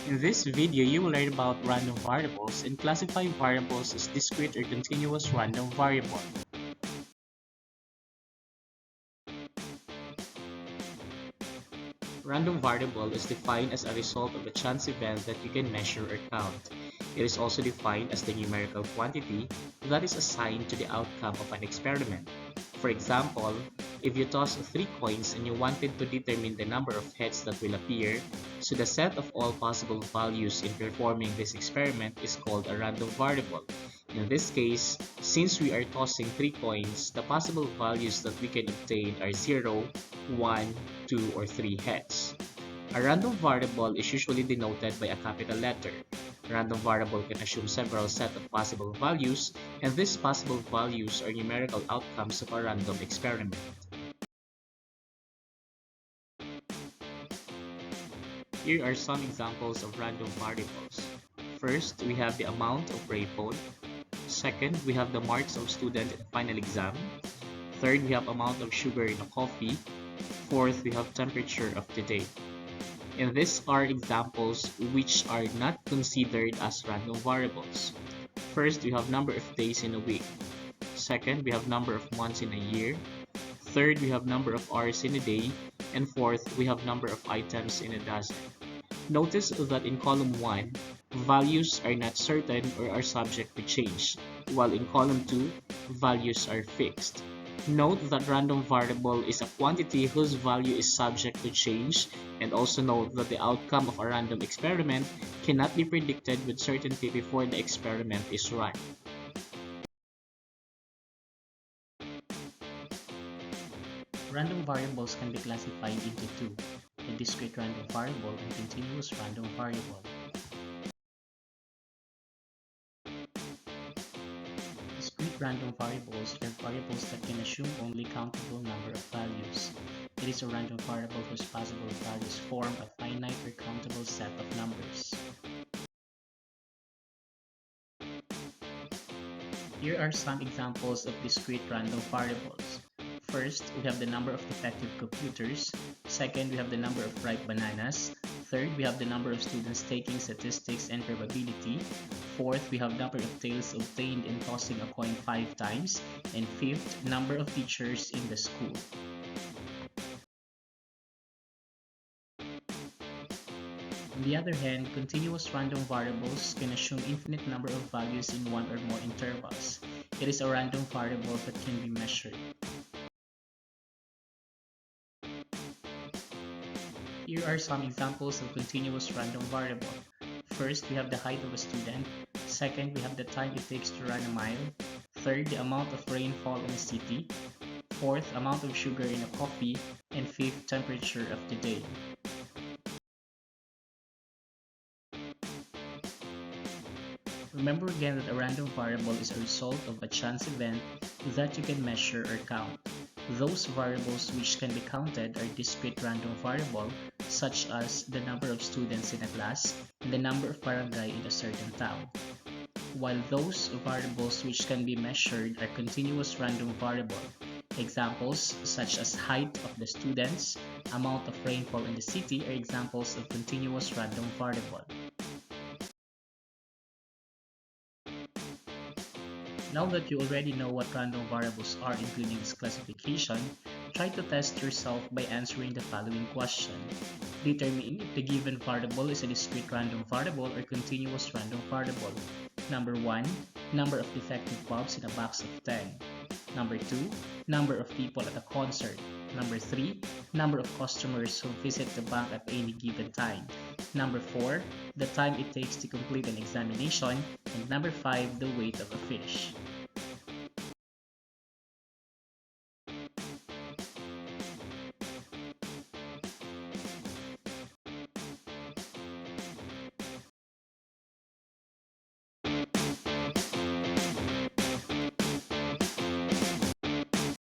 In this video, you will learn about random variables and classify variables as discrete or continuous random variable. Random variable is defined as a result of a chance event that you can measure or count. It is also defined as the numerical quantity that is assigned to the outcome of an experiment. For example, if you toss 3 coins and you wanted to determine the number of heads that will appear, so the set of all possible values in performing this experiment is called a random variable. In this case, since we are tossing 3 coins, the possible values that we can obtain are 0, 1, 2, or 3 heads. A random variable is usually denoted by a capital letter. Random variable can assume several set of possible values, and these possible values are numerical outcomes of a random experiment. Here are some examples of random variables. First, we have the amount of rainfall. Second, we have the marks of student in the final exam. Third, we have amount of sugar in a coffee. Fourth, we have temperature of the day. And these are examples which are not considered as random variables. First, we have number of days in a week. Second, we have number of months in a year. Third, we have number of hours in a day. And fourth, we have number of items in a dozen. Notice that in column 1, values are not certain or are subject to change, while in column 2, values are fixed. Note that random variable is a quantity whose value is subject to change, and also note that the outcome of a random experiment cannot be predicted with certainty before the experiment is run. Random variables can be classified into two, a discrete random variable and continuous random variable. Discrete random variables are variables that can assume only countable number of values. It is a random variable whose possible values form a finite or countable set of numbers. Here are some examples of discrete random variables. First, we have the number of defective computers. Second, we have the number of ripe bananas. Third, we have the number of students taking statistics and probability. Fourth, we have number of tails obtained in tossing a coin 5 times. And fifth, number of teachers in the school. On the other hand, continuous random variables can assume infinite number of values in one or more intervals. It is a random variable that can be measured. Here are some examples of continuous random variable. First, we have the height of a student. Second, we have the time it takes to run a mile. Third, the amount of rainfall in a city. Fourth, amount of sugar in a coffee. And fifth, temperature of the day. Remember again that a random variable is a result of a chance event that you can measure or count. Those variables which can be counted are discrete random variable, such as the number of students in a class and the number of barangay in a certain town. While those variables which can be measured are continuous random variable. Examples such as height of the students, amount of rainfall in the city are examples of continuous random variable. Now that you already know what random variables are, including this classification, try to test yourself by answering the following question. Determine if the given variable is a discrete random variable or continuous random variable. Number 1, number of defective bulbs in a box of 10. Number 2, number of people at a concert. Number 3, number of customers who visit the bank at any given time. Number 4, the time it takes to complete an examination. And number 5, the weight of a fish.